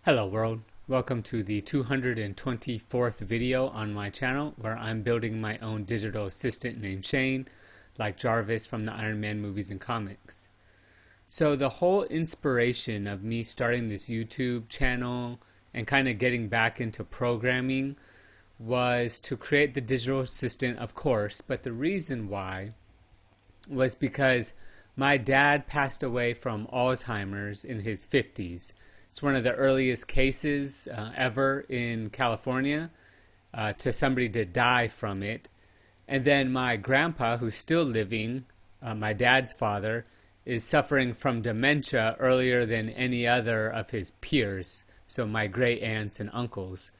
Hello world, welcome to the 224th video on my channel where I'm building my own digital assistant named Shane, like Jarvis from the Iron Man movies and comics. So the whole inspiration of me starting this YouTube channel and kind of getting back into programming was to create the digital assistant, of course, but the reason why was because my dad passed away from Alzheimer's in his 50s. It's one of the earliest cases ever in California to somebody to die from it. And then my grandpa, who's still living, my dad's father, is suffering from dementia earlier than any other of his peers, so my great aunts and uncles.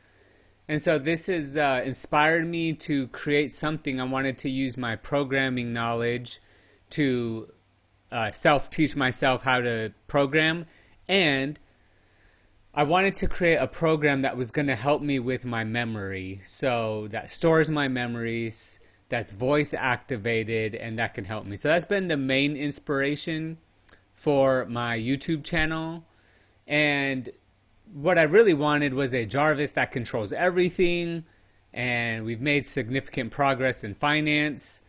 And so this has inspired me to create something. I wanted to use my programming knowledge to self-teach myself how to program, and I wanted to create a program that was going to help me with my memory, so that stores my memories, that's voice activated, and that can help me. So that's been the main inspiration for my YouTube channel. And what I really wanted was a Jarvis that controls everything, and we've made significant progress in finance,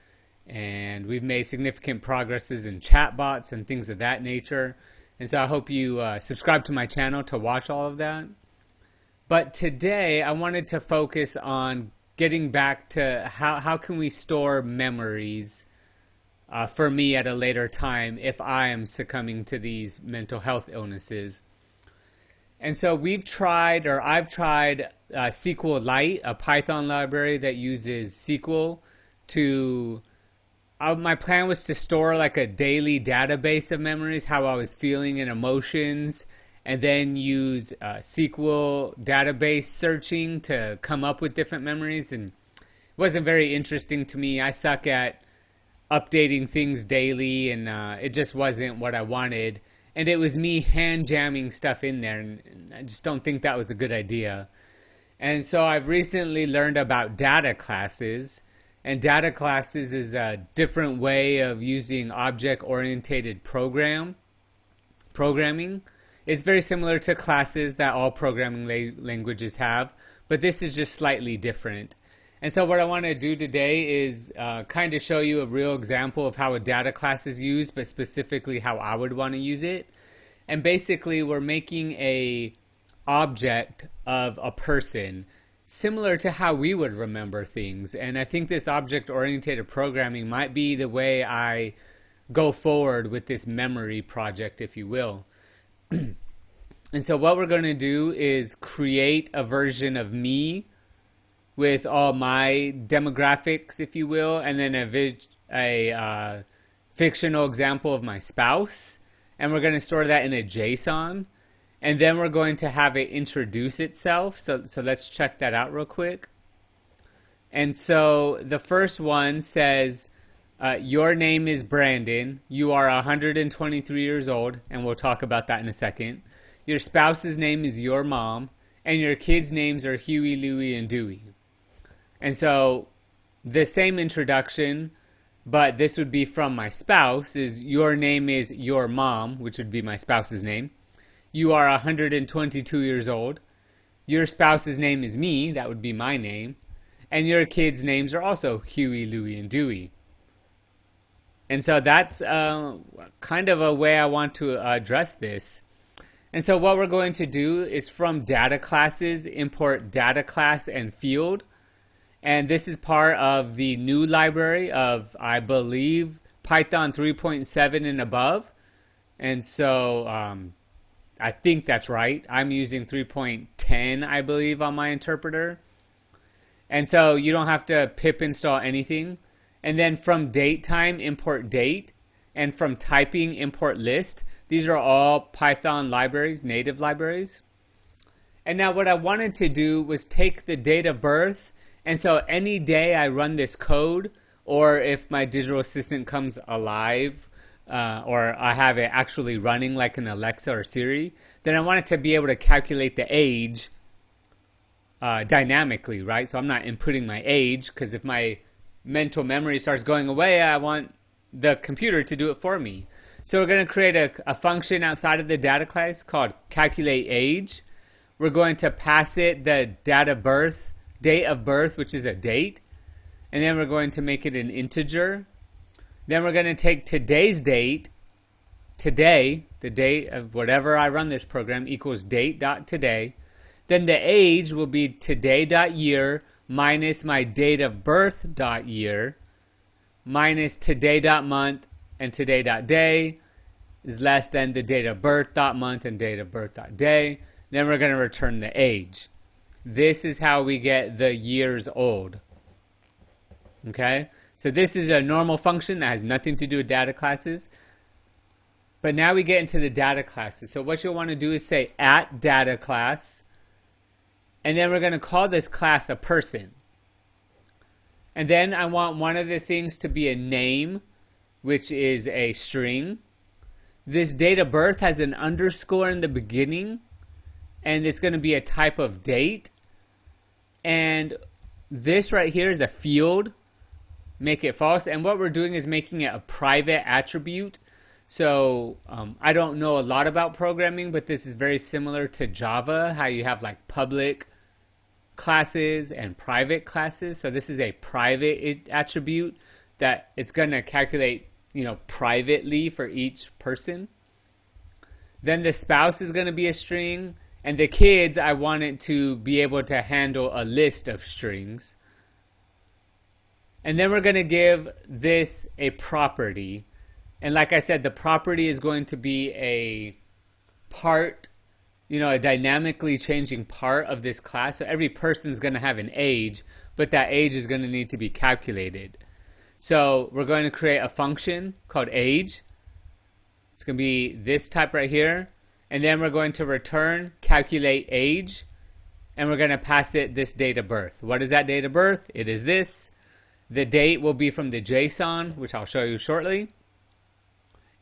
and we've made significant progresses in chatbots and things of that nature. And so I hope you subscribe to my channel to watch all of that. But today I wanted to focus on getting back to how can we store memories for me at a later time if I am succumbing to these mental health illnesses. And so I've tried SQLite, a Python library that uses SQL to... my plan was to store like a daily database of memories, how I was feeling and emotions, and then use SQL database searching to come up with different memories. And it wasn't very interesting to me. I suck at updating things daily, and it just wasn't what I wanted. And it was me hand jamming stuff in there, and I just don't think that was a good idea. And so I've recently learned about Dataclasses. And Dataclasses is a different way of using object-oriented programming. It's very similar to classes that all programming languages have, but this is just slightly different. And so what I want to do today is kind of show you a real example of how a data class is used, but specifically how I would want to use it. And basically, we're making a object of a person, similar to how we would remember things. And I think this object-oriented programming might be the way I go forward with this memory project, if you will. And so what we're going to do is create a version of me with all my demographics, if you will, and then a fictional example of my spouse. And we're going to store that in a JSON. And then we're going to have it introduce itself. So let's check that out real quick. And so the first one says, your name is Brandon. You are 123 years old. And we'll talk about that in a second. Your spouse's name is your mom. And your kids' names are Huey, Louie, and Dewey. And so the same introduction, but this would be from my spouse, is your name is your mom, which would be my spouse's name. You are 122 years old. Your spouse's name is me. That would be my name. And your kids' names are also Huey, Louie, and Dewey. And so that's kind of a way I want to address this. And so what we're going to do is from Dataclasses, import data class and field. And this is part of the new library of, I believe, Python 3.7 and above. And so... I think that's right. I'm using 3.10, I believe, on my interpreter. And so you don't have to pip install anything. And then from datetime, import date. And from typing, import list. These are all Python libraries, native libraries. And now what I wanted to do was take the date of birth. And so any day I run this code, or if my digital assistant comes alive, or I have it actually running like an Alexa or Siri, then I want it to be able to calculate the age dynamically, right? So I'm not inputting my age, because if my mental memory starts going away, I want the computer to do it for me. So we're going to create a function outside of the data class called calculate age, we're going to pass it the date of birth, which is a date. And then we're going to make it an integer. Then we're going to take today's date, today, the date of whatever I run this program, equals date.today. Then the age will be today.year minus my date of birth.year minus today.month and today.day is less than the date of birth.month and date of birth.day. Then we're going to return the age. This is how we get the years old. Okay? So this is a normal function that has nothing to do with data classes. But now we get into the data classes. So what you'll want to do is say at data class. And then we're going to call this class a person. And then I want one of the things to be a name, which is a string. This date of birth has an underscore in the beginning. And it's going to be a type of date. And this right here is a field. Make it false. And what we're doing is making it a private attribute. So I don't know a lot about programming, but this is very similar to Java, how you have like public classes and private classes. So this is a private attribute that it's going to calculate, privately for each person. Then the spouse is going to be a string, and the kids, I want it to be able to handle a list of strings. And then we're going to give this a property. And like I said, the property is going to be a part, a dynamically changing part of this class. So every person is going to have an age, but that age is going to need to be calculated. So we're going to create a function called age. It's going to be this type right here. And then we're going to return calculate age. And we're going to pass it this date of birth. What is that date of birth? It is this. The date will be from the JSON, which I'll show you shortly.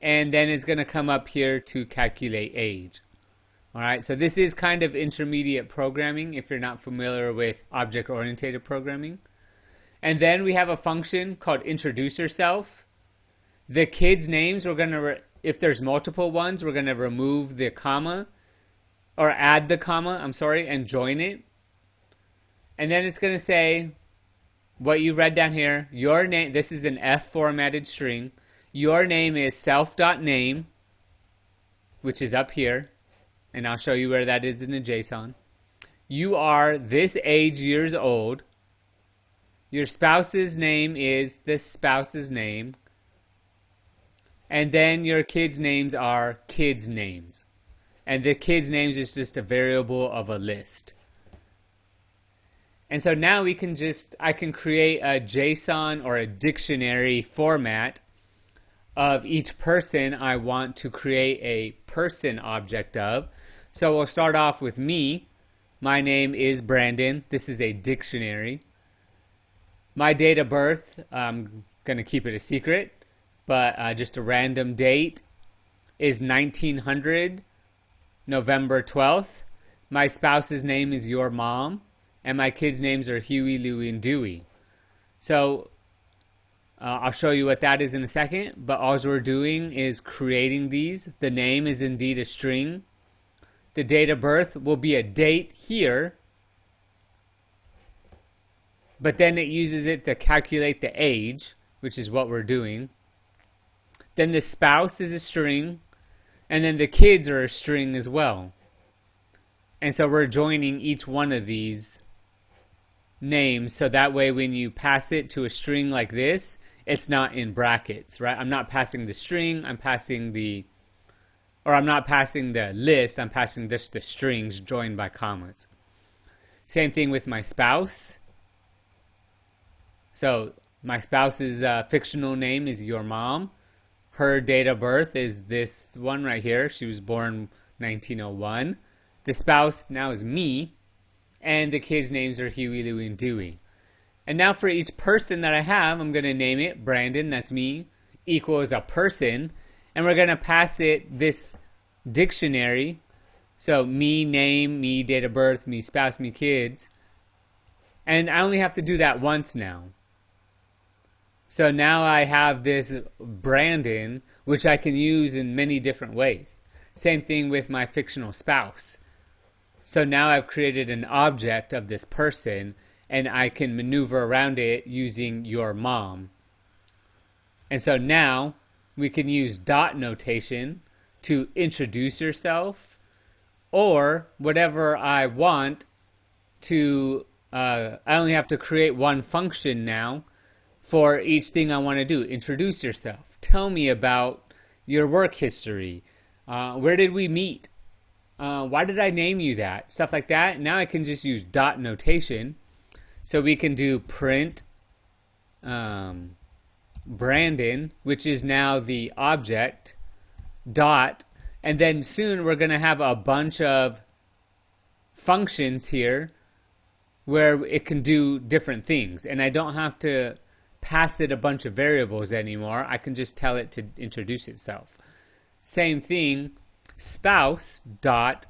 And then it's going to come up here to calculate age. All right, so this is kind of intermediate programming if you're not familiar with object-oriented programming. And then we have a function called introduce yourself. The kids' names, we're going to, if there's multiple ones, we're going to remove the comma, or add the comma, and join it. And then it's going to say what you read down here, your name, this is an F formatted string. Your name is self.name, which is up here. And I'll show you where that is in the JSON. You are this age years old. Your spouse's name is this spouse's name. And then your kids' names are kids' names. And the kids' names is just a variable of a list. And so now I can create a JSON or a dictionary format of each person I want to create a person object of. So we'll start off with me. My name is Brandon. This is a dictionary. My date of birth, I'm going to keep it a secret, but just a random date, is 1900, November 12th. My spouse's name is your mom, and my kids' names are Huey, Louie, and Dewey. So I'll show you what that is in a second, but all we're doing is creating these. The name is indeed a string. The date of birth will be a date here, but then it uses it to calculate the age, which is what we're doing. Then the spouse is a string, and then the kids are a string as well. And so we're joining each one of these names, so that way when you pass it to a string like this, it's not in brackets, right? I'm not passing the string, I'm not passing the list, I'm passing just the strings joined by commas. Same thing with my spouse. So my spouse's fictional name is your mom. Her date of birth is this one right here. She was born 1901. The spouse now is me, and the kids' names are Huey, Louie, and Dewey. And now for each person that I have, I'm going to name it Brandon, that's me, equals a person. And we're going to pass it this dictionary. So me, name, me, date of birth, me, spouse, me, kids. And I only have to do that once now. So now I have this Brandon, which I can use in many different ways. Same thing with my fictional spouse. So now I've created an object of this person, and I can maneuver around it using your mom. And so now we can use dot notation to introduce yourself, or whatever I want to, I only have to create one function now for each thing I want to do. Introduce yourself. Tell me about your work history. Where did we meet? Why did I name you that? Stuff like that. Now I can just use dot notation. So we can do print Brandon, which is now the object, dot, and then soon we're going to have a bunch of functions here where it can do different things. And I don't have to pass it a bunch of variables anymore. I can just tell it to introduce itself. Same thing, spouse dot,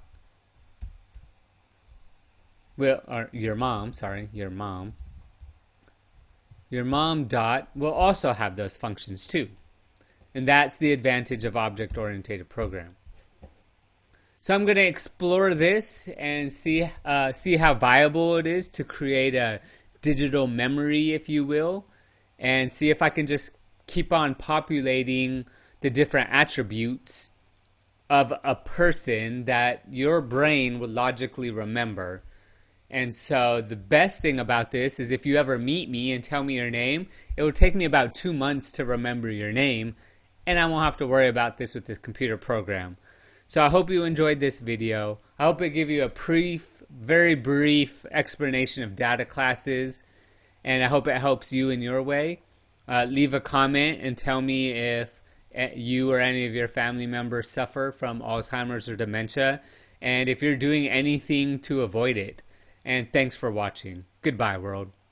well, or your mom dot will also have those functions too. And that's the advantage of object-oriented program. So I'm going to explore this and see how viable it is to create a digital memory, if you will, and see if I can just keep on populating the different attributes of a person that your brain would logically remember. And so the best thing about this is if you ever meet me and tell me your name, it will take me about 2 months to remember your name, and I won't have to worry about this with this computer program. So I hope you enjoyed this video. I hope it gave you a very brief explanation of data classes, and I hope it helps you in your way. Leave a comment and tell me if you or any of your family members suffer from Alzheimer's or dementia, and if you're doing anything to avoid it. And thanks for watching. Goodbye, world.